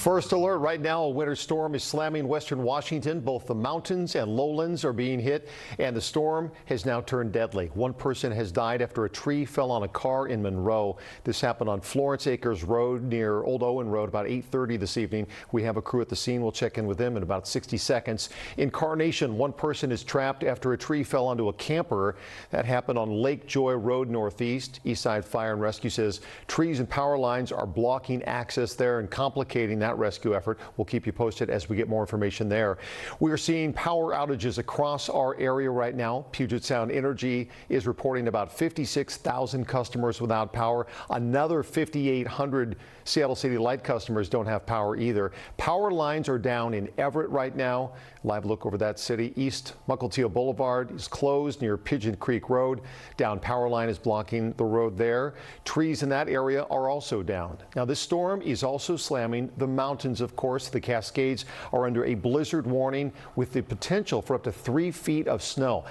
First alert right now, a winter storm is slamming western Washington. Both the mountains and lowlands are being hit, and the storm has now turned deadly. One person has died after a tree fell on a car in Monroe. This happened on Florence Acres Road near Old Owen Road about 8:30 this evening. We have a crew at the scene. We'll check in with them in about 60 seconds. In Carnation, one person is trapped after a tree fell onto a camper. That happened on Lake Joy Road Northeast. Eastside Fire and Rescue says trees and power lines are blocking access there and complicating that rescue effort. We'll keep you posted as we get more information there. We are seeing power outages across our area right now. Puget Sound Energy is reporting about 56,000 customers without power. Another 5,800 Seattle City Light customers don't have power either. Power lines are down in Everett right now. Live look over that city. East Mukilteo Boulevard is closed near Pigeon Creek Road. Down power line is blocking the road there. Trees in that area are also down. Now this storm is also slamming the mountains, of course. The Cascades are under a blizzard warning with the potential for up to 3 feet of snow.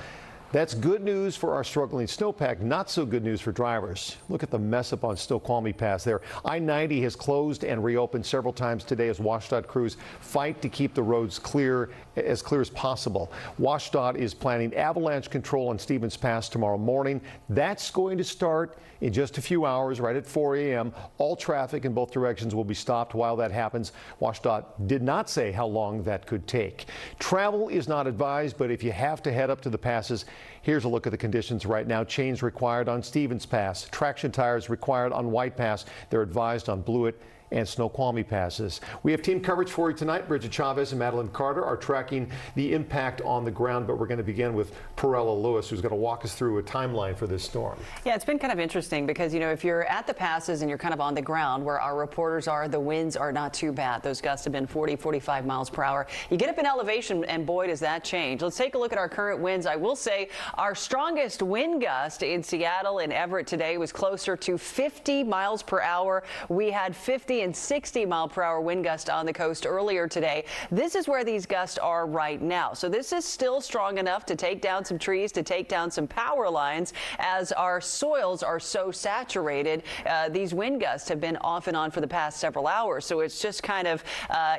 That's good news for our struggling snowpack, not so good news for drivers. Look at the mess up on Snoqualmie Pass there. I-90 has closed and reopened several times today as WashDOT crews fight to keep the roads clear as possible. WashDOT is planning avalanche control on Stevens Pass tomorrow morning. That's going to start in just a few hours, right at 4 a.m. All traffic in both directions will be stopped while that happens. WashDOT did not say how long that could take. Travel is not advised, but if you have to head up to the passes, here's a look at the conditions right now. Chains required on Stevens Pass. Traction tires required on White Pass. They're advised on Blewett and Snoqualmie passes. We have team coverage for you tonight. Bridget Chavez and Madeline Carter are tracking the impact on the ground, but we're going to begin with Perella Lewis, who's going to walk us through a timeline for this storm. Yeah, it's been kind of interesting because, you know, if you're at the passes and you're kind of on the ground where our reporters are, the winds are not too bad. Those gusts have been 40, 45 miles per hour. You get up in elevation and boy, does that change. Let's take a look at our current winds. I will say our strongest wind gust in Seattle and Everett today was closer to 50 miles per hour. We had 50 and 60 mile per hour wind gust on the coast earlier today. This is where these gusts are right now. So this is still strong enough to take down some trees, to take down some power lines as our soils are so saturated. These wind gusts have been off and on for the past several hours. So it's just kind of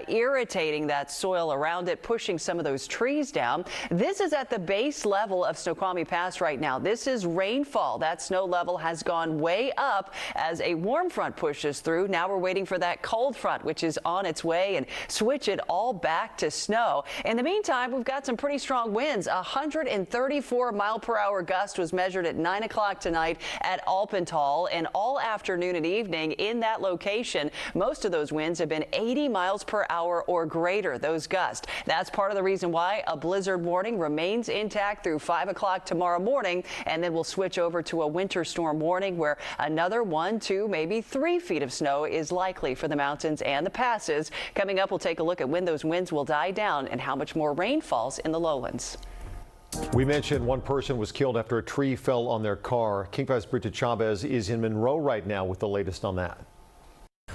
irritating that soil around it, pushing some of those trees down. This is at the base level of Snoqualmie Pass right now. This is rainfall. That snow level has gone way up as a warm front pushes through. Now we're waiting for that cold front, which is on its way, and switch it all back to snow. In the meantime, we've got some pretty strong winds. 134 mile per hour gust was measured at 9 o'clock tonight at Alpental, and all afternoon and evening in that location. Most of those winds have been 80 miles per hour or greater, those gusts. That's part of the reason why a blizzard warning remains intact through 5 o'clock tomorrow morning, and then we'll switch over to a winter storm warning where another 1, 2, maybe 3 feet of snow is likely for the mountains and the passes. Coming up, we'll take a look at when those winds will die down and how much more rain falls in the lowlands. We mentioned one person was killed after a tree fell on their car. King 5's Bridget Chavez is in Monroe right now with the latest on that.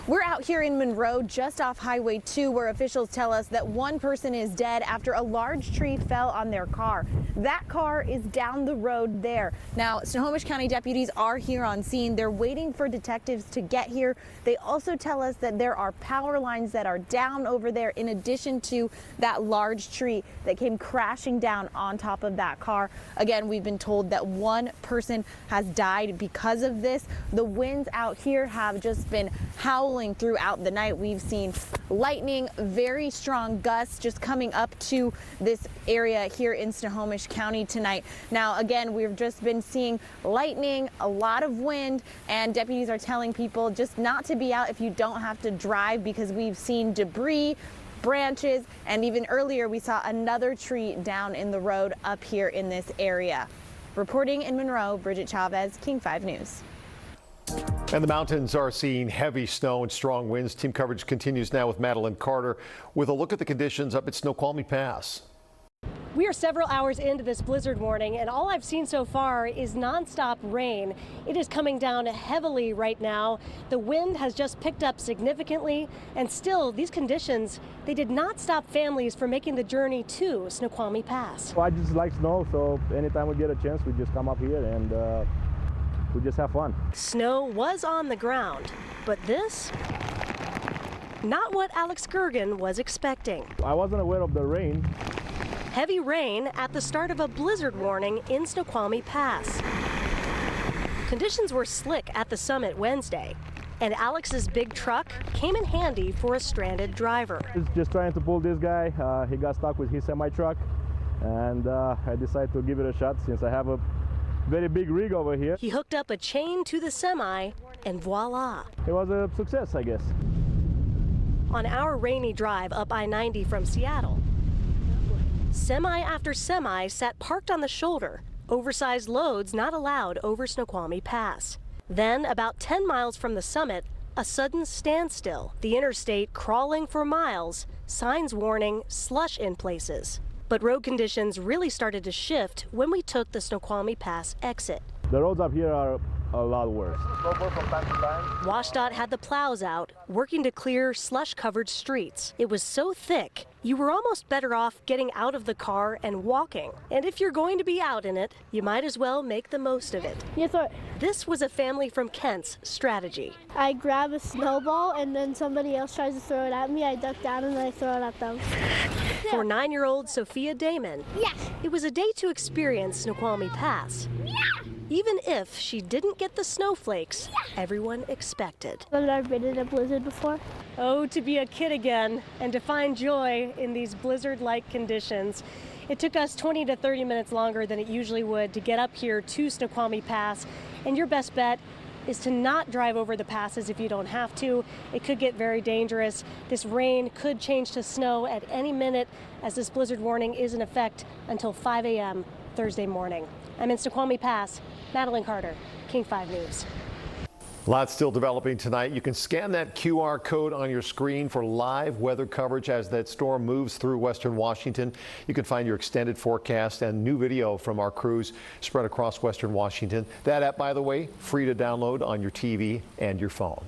We're out here in Monroe, just off Highway 2, where officials tell us that one person is dead after a large tree fell on their car. That car is down the road there. Now, Snohomish County deputies are here on scene. They're waiting for detectives to get here. They also tell us that there are power lines that are down over there, in addition to that large tree that came crashing down on top of that car. Again, we've been told that one person has died because of this. The winds out here have just been howling throughout the night. We've seen lightning, very strong gusts just coming up to this area here in Snohomish County tonight. Now, again, we've just been seeing lightning, a lot of wind, and deputies are telling people just not to be out if you don't have to drive, because we've seen debris, branches, and even earlier we saw another tree down in the road up here in this area. Reporting in Monroe, Bridget Chavez, King 5 News. And the mountains are seeing heavy snow and strong winds. Team coverage continues now with Madeline Carter with a look at the conditions up at Snoqualmie Pass. We are several hours into this blizzard warning, and all I've seen so far is nonstop rain. It is coming down heavily right now. The wind has just picked up significantly, and still these conditions, they did not stop families from making the journey to Snoqualmie Pass. Well, I just like snow, so anytime we get a chance, we just come up here and we just have fun. Snow was on the ground, but this Not what Alex Gergen was expecting. I wasn't aware of the rain. Heavy rain at the start of a blizzard warning in Snoqualmie Pass. Conditions were slick at the summit Wednesday, and Alex's big truck came in handy for a stranded driver. Just trying to pull this guy. He got stuck with his semi-truck, and I decided to give it a shot since I have a very big rig over here. He hooked up a chain to the semi, and voila. It was a success, I guess. On our rainy drive up I-90 from Seattle, semi after semi sat parked on the shoulder. Oversized loads not allowed over Snoqualmie Pass. Then, about 10 miles from the summit, a sudden standstill. The interstate crawling for miles, signs warning slush in places. But road conditions really started to shift when we took the Snoqualmie Pass exit. The roads up here are a lot worse. WashDOT had the plows out, working to clear slush-covered streets. It was so thick, you were almost better off getting out of the car and walking. And if you're going to be out in it, you might as well make the most of it. Yes, sir. This was a family from Kent's strategy. I grab a snowball and then somebody else tries to throw it at me. I duck down and I throw it at them. For 9-year-old Sophia Damon, Yeah. it was a day to experience Snoqualmie Pass. Even if she didn't get the snowflakes everyone expected. I've never been in a blizzard before. Oh, to be a kid again and to find joy in these blizzard-like conditions. It took us 20 to 30 minutes longer than it usually would to get up here to Snoqualmie Pass, and your best bet is to not drive over the passes if you don't have to. It could get very dangerous. This rain could change to snow at any minute, as this blizzard warning is in effect until 5 a.m. Thursday morning. I'm in Snoqualmie Pass. Madeline Carter, King 5 News. Lots still developing tonight. You can scan that QR code on your screen for live weather coverage as that storm moves through western Washington. You can find your extended forecast and new video from our crews spread across western Washington. That app, by the way, free to download on your TV and your phone.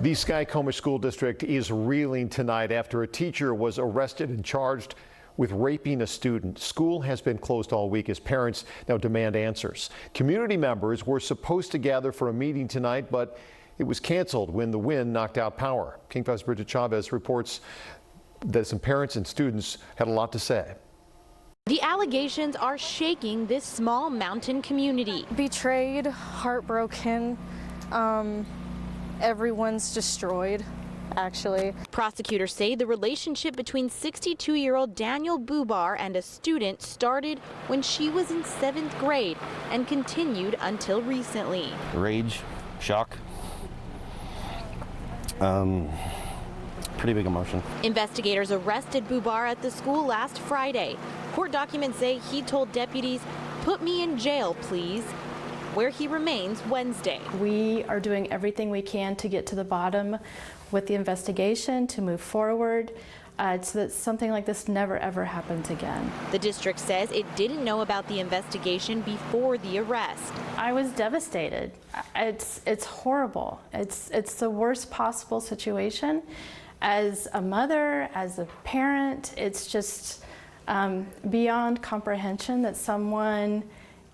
The Skycomish School District is reeling tonight after a teacher was arrested and charged with raping a student. School has been closed all week as parents now demand answers. Community members were supposed to gather for a meeting tonight, but it was canceled when the wind knocked out power. King 5's Bridget Chavez reports that some parents and students had a lot to say. The allegations are shaking this small mountain community. Betrayed, heartbroken, everyone's destroyed. Actually, prosecutors say the relationship between 62-year-old Daniel Bubar and a student started when she was in 7th grade and continued until recently. Rage, shock, pretty big emotion. Investigators arrested Bubar at the school last Friday. Court documents say he told deputies, "Put me in jail, please," where he remains Wednesday. We are doing everything we can to get to the bottom with the investigation, to move forward, so that something like this never ever happens again. The district says it didn't know about the investigation before the arrest. I was devastated. It's horrible. It's the worst possible situation. As a mother, as a parent, it's just beyond comprehension that someone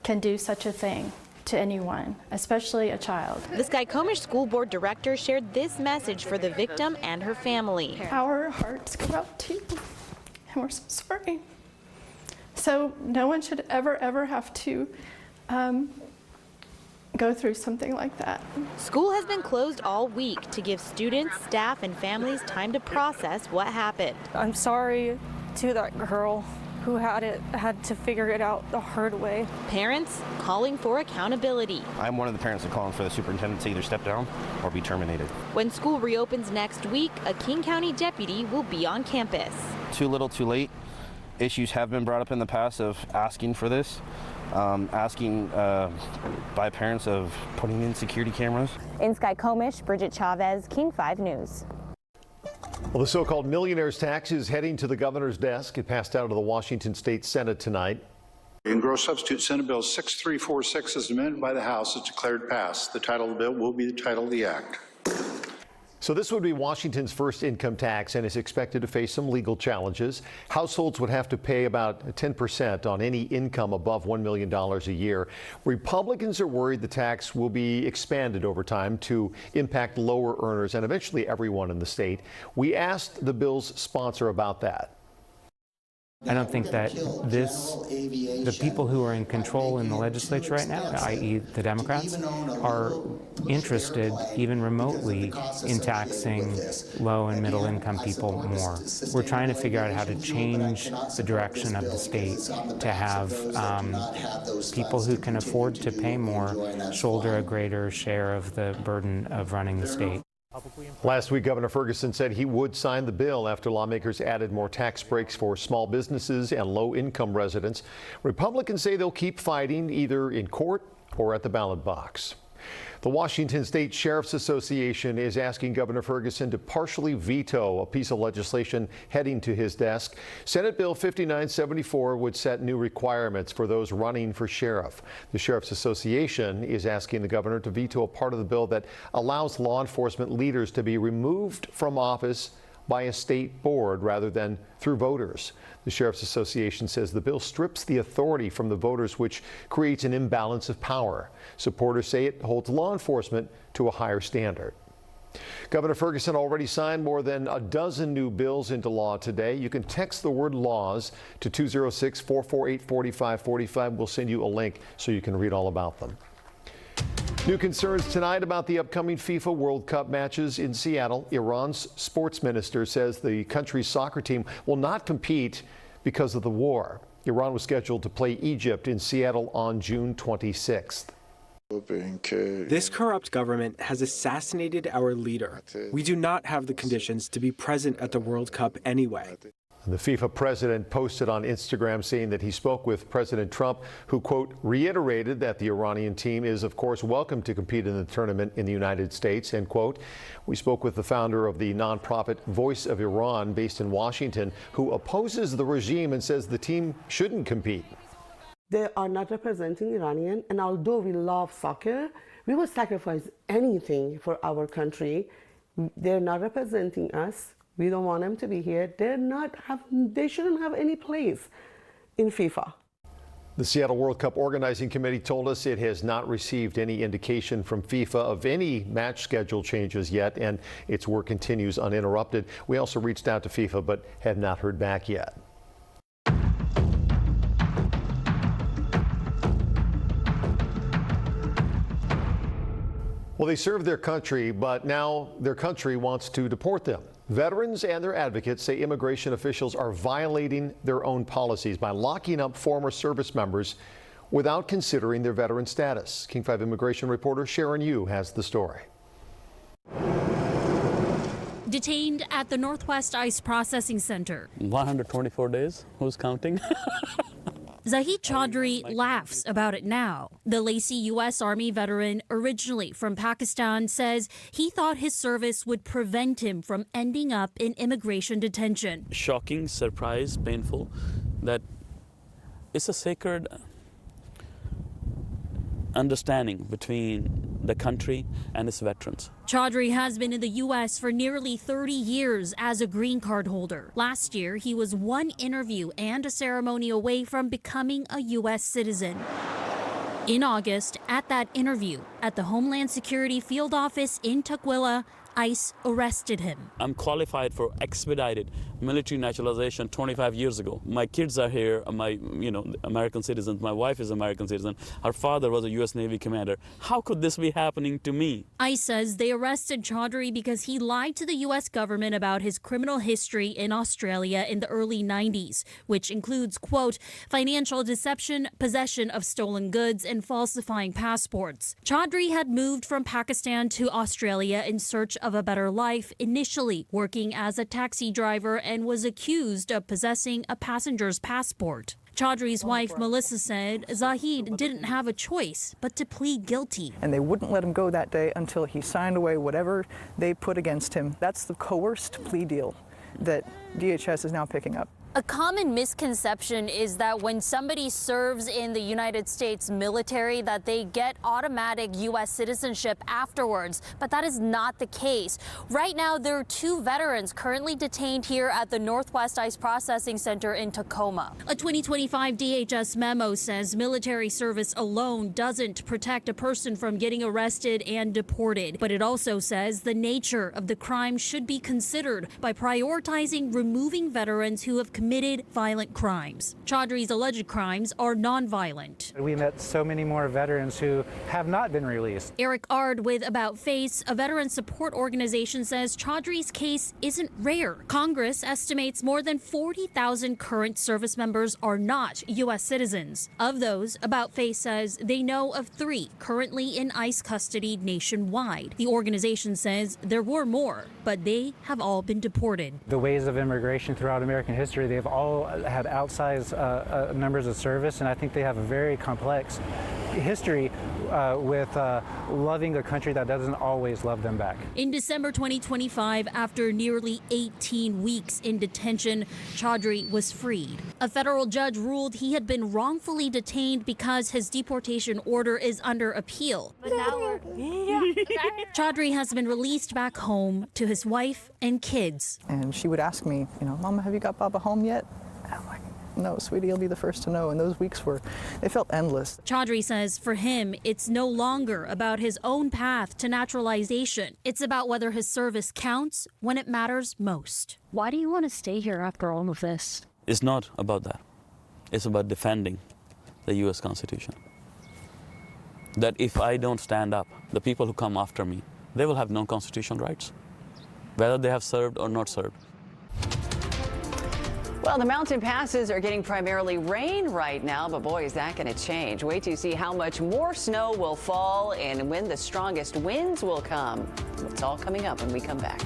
can do such a thing to anyone, especially a child. The Skycomish School Board Director shared this message for the victim and her family. Our hearts go out to you, and we're so sorry. So no one should ever have to go through something like that. School has been closed all week to give students, staff, and families time to process what happened. I'm sorry to that girl who had to figure it out the hard way. Parents calling for accountability. I'm one of the parents that calling for the superintendent to either step down or be terminated. When school reopens next week, a King County deputy will be on campus. Too little, too late. Issues have been brought up in the past of asking for this, asking by parents of putting in security cameras. In Skycomish, Bridget Chavez, King 5 News. Well, the so-called millionaire's tax is heading to the governor's desk. It passed out of the Washington State Senate tonight. Gross Substitute Senate Bill 6346 is amended by the House is declared passed. The title of the bill will be the title of the act. So this would be Washington's first income tax and is expected to face some legal challenges. Households would have to pay about 10% on any income above $1 million a year. Republicans are worried the tax will be expanded over time to impact lower earners and eventually everyone in the state. We asked the bill's sponsor about that. I don't think that the people who are in control in the legislature right now, i.e. the Democrats, are interested even remotely in taxing low and middle income people more. We're trying to figure out how to change the direction of the state to have people who can afford to pay more shoulder a greater share of the burden of running the state. Last week, Governor Ferguson said he would sign the bill after lawmakers added more tax breaks for small businesses and low-income residents. Republicans say they'll keep fighting either in court or at the ballot box. The Washington State Sheriff's Association is asking Governor Ferguson to partially veto a piece of legislation heading to his desk. Senate Bill 5974 would set new requirements for those running for sheriff. The Sheriff's Association is asking the governor to veto a part of the bill that allows law enforcement leaders to be removed from office by a state board rather than through voters. The Sheriff's Association says the bill strips the authority from the voters, which creates an imbalance of power. Supporters say it holds law enforcement to a higher standard. Governor Ferguson already signed more than a dozen new bills into law today. You can text the word laws to 206-448-4545. We'll send you a link so you can read all about them. New concerns tonight about the upcoming FIFA World Cup matches in Seattle. Iran's sports minister says the country's soccer team will not compete because of the war. Iran was scheduled to play Egypt in Seattle on June 26th. This corrupt government has assassinated our leader. We do not have the conditions to be present at the World Cup anyway. The FIFA president posted on Instagram saying that he spoke with President Trump, who, quote, reiterated that the Iranian team is, of course, welcome to compete in the tournament in the United States, end quote. We spoke with the founder of the nonprofit Voice of Iran, based in Washington, who opposes the regime and says the team shouldn't compete. They are not representing Iranian, and although we love soccer, we will sacrifice anything for our country. They're not representing us. We don't want them to be here. They shouldn't have any place in FIFA. The Seattle World Cup Organizing Committee told us it has not received any indication from FIFA of any match schedule changes yet, and its work continues uninterrupted. We also reached out to FIFA but have not heard back yet. Well, they served their country, but now their country wants to deport them. Veterans and their advocates say immigration officials are violating their own policies by locking up former service members without considering their veteran status. King 5 immigration reporter Sharon Yu has the story. Detained at the Northwest ICE Processing Center. 124 days. Who's counting? Zahid Chaudhry laughs about it now. The Lacey U.S. Army veteran, originally from Pakistan, says he thought his service would prevent him from ending up in immigration detention. Shocking, surprise, painful, that it's a sacred understanding between the country and its veterans. Chaudhry has been in the U.S. for nearly 30 years as a green card holder. Last year, he was one interview and a ceremony away from becoming a U.S. citizen. In August, at that interview at the Homeland Security Field Office in Tukwila, ICE arrested him. I'm qualified for expedited military naturalization 25 years ago. My kids are here, American citizens. My wife is American citizen. Her father was a U.S. Navy commander. How could this be happening to me? ICE says they arrested Chaudhry because he lied to the U.S. government about his criminal history in Australia in the early 90s, which includes, quote, financial deception, possession of stolen goods, and falsifying passports. Chaudhry had moved from Pakistan to Australia in search of a better life, initially working as a taxi driver, and was accused of possessing a passenger's passport. Chaudhry's wife, Melissa, said Zahid didn't have a choice but to plead guilty. And they wouldn't let him go that day until he signed away whatever they put against him. That's the coerced plea deal that DHS is now picking up. A common misconception is that when somebody serves in the United States military that they get automatic U.S. citizenship afterwards, but that is not the case. Right now, there are 2 veterans currently detained here at the Northwest ICE Processing Center in Tacoma. A 2025 DHS memo says military service alone doesn't protect a person from getting arrested and deported, but it also says the nature of the crime should be considered by prioritizing removing veterans who have committed violent crimes. Chaudhry's alleged crimes are nonviolent. We met so many more veterans who have not been released. Eric Ard with About Face, a veteran support organization, says Chaudhry's case isn't rare. Congress estimates more than 40,000 current service members are not U.S. citizens. Of those, About Face says they know of 3 currently in ICE custody nationwide. The organization says there were more, but they have all been deported. The ways of immigration throughout American history, they've all had outsized numbers of service, and I think they have a very complex history with loving a country that doesn't always love them back. In December 2025, after nearly 18 weeks in detention, Chaudhry was freed. A federal judge ruled he had been wrongfully detained because his deportation order is under appeal. But now Chaudhry has been released back home to his wife and kids. And she would ask me, Mama, have you got Baba home yet? And I'm like, no, sweetie, you'll be the first to know. And those weeks they felt endless. Chaudhry says for him, it's no longer about his own path to naturalization. It's about whether his service counts when it matters most. Why do you want to stay here after all of this? It's not about that. It's about defending the U.S. Constitution. That if I don't stand up, the people who come after me, they will have no constitutional rights, whether they have served or not served. Well, the mountain passes are getting primarily rain right now, but boy, is that going to change. Wait to see how much more snow will fall and when the strongest winds will come. It's all coming up when we come back.